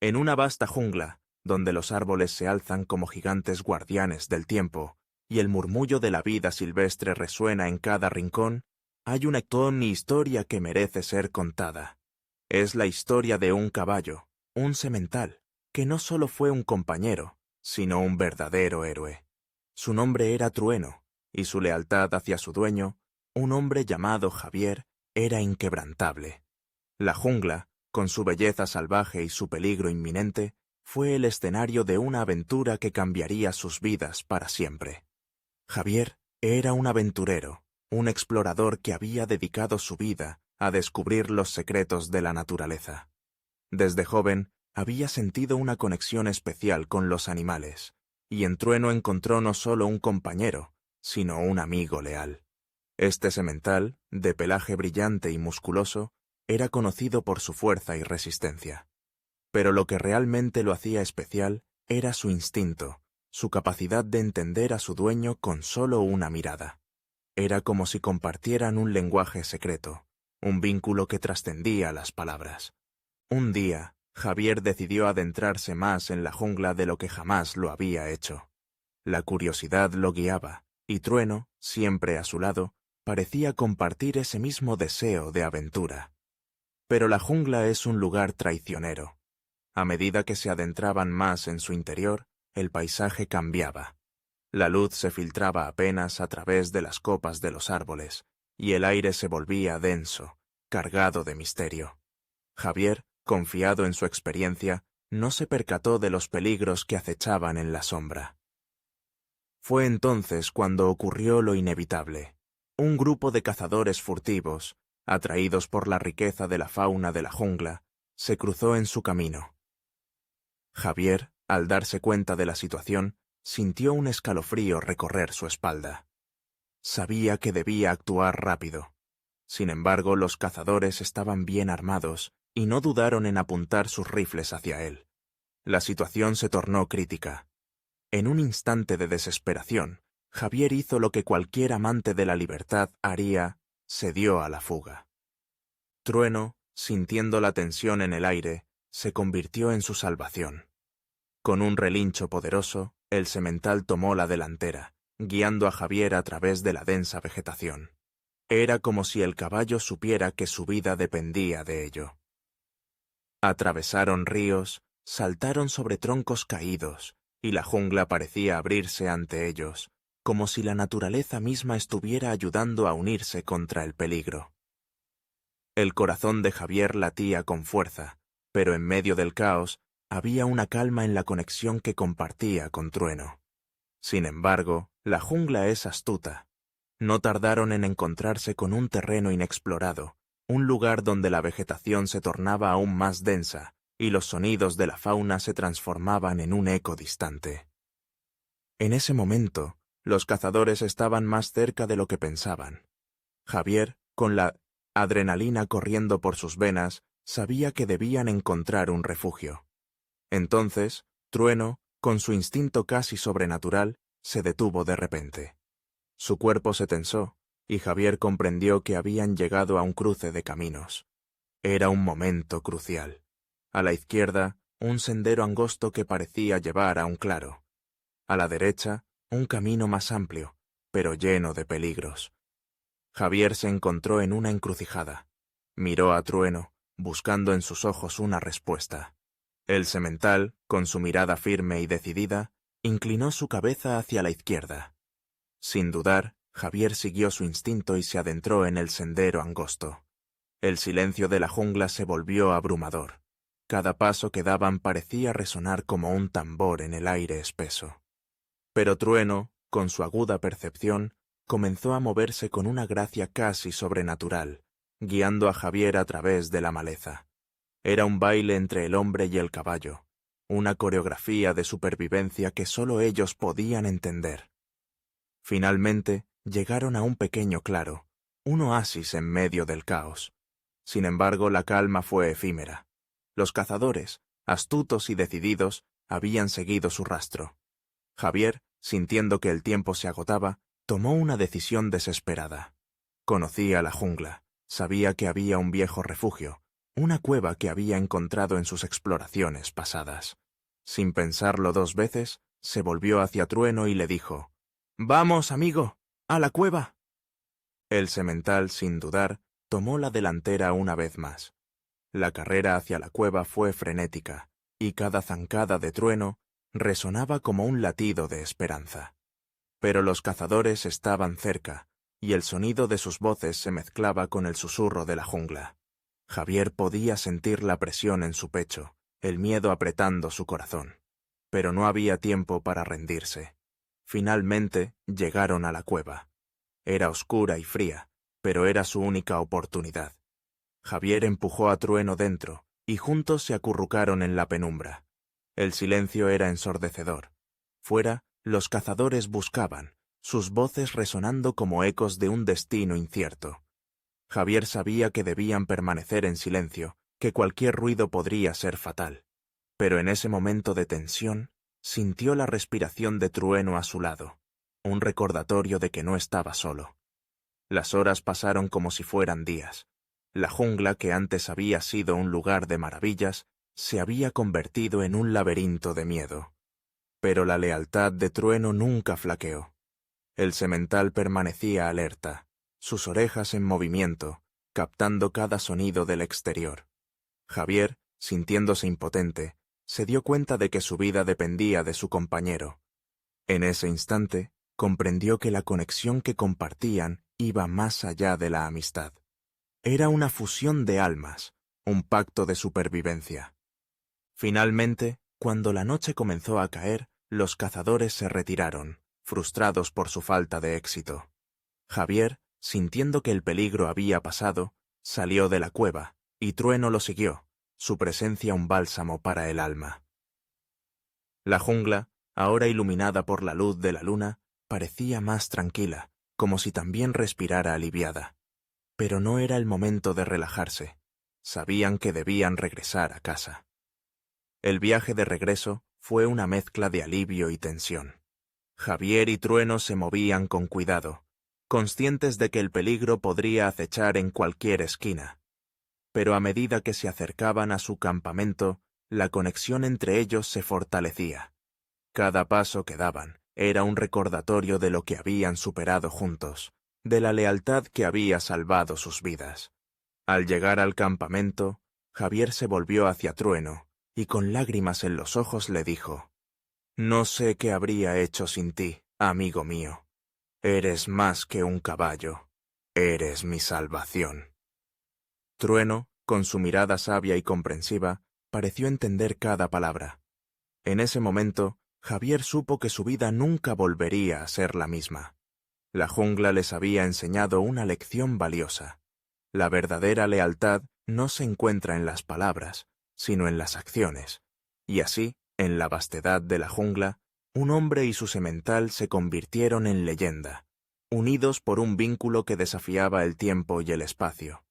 En una vasta jungla, donde los árboles se alzan como gigantes guardianes del tiempo, y el murmullo de la vida silvestre resuena en cada rincón, hay una historia que merece ser contada. Es la historia de un caballo, un semental, que no solo fue un compañero, sino un verdadero héroe. Su nombre era Trueno, y su lealtad hacia su dueño, un hombre llamado Javier, era inquebrantable. La jungla, con su belleza salvaje y su peligro inminente, fue el escenario de una aventura que cambiaría sus vidas para siempre. Javier era un aventurero, un explorador que había dedicado su vida a descubrir los secretos de la naturaleza. Desde joven había sentido una conexión especial con los animales, y en Trueno encontró no solo un compañero, sino un amigo leal. Este semental, de pelaje brillante y musculoso, era conocido por su fuerza y resistencia. Pero lo que realmente lo hacía especial era su instinto, su capacidad de entender a su dueño con solo una mirada. Era como si compartieran un lenguaje secreto, un vínculo que trascendía las palabras. Un día, Javier decidió adentrarse más en la jungla de lo que jamás lo había hecho. La curiosidad lo guiaba, y Trueno, siempre a su lado, parecía compartir ese mismo deseo de aventura. Pero la jungla es un lugar traicionero. A medida que se adentraban más en su interior, el paisaje cambiaba. La luz se filtraba apenas a través de las copas de los árboles, y el aire se volvía denso, cargado de misterio. Javier, confiado en su experiencia, no se percató de los peligros que acechaban en la sombra. Fue entonces cuando ocurrió lo inevitable. Un grupo de cazadores furtivos, atraídos por la riqueza de la fauna de la jungla, se cruzó en su camino. Javier, al darse cuenta de la situación, sintió un escalofrío recorrer su espalda. Sabía que debía actuar rápido. Sin embargo, los cazadores estaban bien armados y no dudaron en apuntar sus rifles hacia él. La situación se tornó crítica. En un instante de desesperación, Javier hizo lo que cualquier amante de la libertad haría: se dio a la fuga. Trueno, sintiendo la tensión en el aire, se convirtió en su salvación. Con un relincho poderoso, el semental tomó la delantera, guiando a Javier a través de la densa vegetación. Era como si el caballo supiera que su vida dependía de ello. Atravesaron ríos, saltaron sobre troncos caídos, y la jungla parecía abrirse ante ellos, como si la naturaleza misma estuviera ayudando a unirse contra el peligro. El corazón de Javier latía con fuerza, pero en medio del caos había una calma en la conexión que compartía con Trueno. Sin embargo, la jungla es astuta. No tardaron en encontrarse con un terreno inexplorado, un lugar donde la vegetación se tornaba aún más densa y los sonidos de la fauna se transformaban en un eco distante. En ese momento, los cazadores estaban más cerca de lo que pensaban. Javier, con la adrenalina corriendo por sus venas, sabía que debían encontrar un refugio. Entonces, Trueno, con su instinto casi sobrenatural, se detuvo de repente. Su cuerpo se tensó, y Javier comprendió que habían llegado a un cruce de caminos. Era un momento crucial. A la izquierda, un sendero angosto que parecía llevar a un claro. A la derecha, un camino más amplio, pero lleno de peligros. Javier se encontró en una encrucijada. Miró a Trueno, buscando en sus ojos una respuesta. El semental, con su mirada firme y decidida, inclinó su cabeza hacia la izquierda. Sin dudar, Javier siguió su instinto y se adentró en el sendero angosto. El silencio de la jungla se volvió abrumador. Cada paso que daban parecía resonar como un tambor en el aire espeso. Pero Trueno, con su aguda percepción, comenzó a moverse con una gracia casi sobrenatural, guiando a Javier a través de la maleza. Era un baile entre el hombre y el caballo, una coreografía de supervivencia que solo ellos podían entender. Finalmente, llegaron a un pequeño claro, un oasis en medio del caos. Sin embargo, la calma fue efímera. Los cazadores, astutos y decididos, habían seguido su rastro. Javier, sintiendo que el tiempo se agotaba, tomó una decisión desesperada. Conocía la jungla, sabía que había un viejo refugio, una cueva que había encontrado en sus exploraciones pasadas. Sin pensarlo 2 veces, se volvió hacia Trueno y le dijo: «¡Vamos, amigo! ¡A la cueva!». El semental, sin dudar, tomó la delantera una vez más. La carrera hacia la cueva fue frenética, y cada zancada de Trueno resonaba como un latido de esperanza. Pero los cazadores estaban cerca, y el sonido de sus voces se mezclaba con el susurro de la jungla. Javier podía sentir la presión en su pecho, el miedo apretando su corazón. Pero no había tiempo para rendirse. Finalmente llegaron a la cueva. Era oscura y fría, pero era su única oportunidad. Javier empujó a Trueno dentro, y juntos se acurrucaron en la penumbra. El silencio era ensordecedor. Fuera, los cazadores buscaban, sus voces resonando como ecos de un destino incierto. Javier sabía que debían permanecer en silencio, que cualquier ruido podría ser fatal. Pero en ese momento de tensión, sintió la respiración de Trueno a su lado, un recordatorio de que no estaba solo. Las horas pasaron como si fueran días. La jungla, que antes había sido un lugar de maravillas, se había convertido en un laberinto de miedo. Pero la lealtad de Trueno nunca flaqueó. El semental permanecía alerta, sus orejas en movimiento, captando cada sonido del exterior. Javier, sintiéndose impotente, se dio cuenta de que su vida dependía de su compañero. En ese instante, comprendió que la conexión que compartían iba más allá de la amistad. Era una fusión de almas, un pacto de supervivencia. Finalmente, cuando la noche comenzó a caer, los cazadores se retiraron, frustrados por su falta de éxito. Javier, sintiendo que el peligro había pasado, salió de la cueva, y Trueno lo siguió, su presencia un bálsamo para el alma. La jungla, ahora iluminada por la luz de la luna, parecía más tranquila, como si también respirara aliviada. Pero no era el momento de relajarse. Sabían que debían regresar a casa. El viaje de regreso fue una mezcla de alivio y tensión. Javier y Trueno se movían con cuidado, conscientes de que el peligro podría acechar en cualquier esquina. Pero a medida que se acercaban a su campamento, la conexión entre ellos se fortalecía. Cada paso que daban era un recordatorio de lo que habían superado juntos, de la lealtad que había salvado sus vidas. Al llegar al campamento, Javier se volvió hacia Trueno y con lágrimas en los ojos le dijo: «No sé qué habría hecho sin ti, amigo mío. Eres más que un caballo. Eres mi salvación». Trueno, con su mirada sabia y comprensiva, pareció entender cada palabra. En ese momento, Javier supo que su vida nunca volvería a ser la misma. La jungla les había enseñado una lección valiosa. La verdadera lealtad no se encuentra en las palabras, sino en las acciones. Y así, en la vastedad de la jungla, un hombre y su semental se convirtieron en leyenda, unidos por un vínculo que desafiaba el tiempo y el espacio.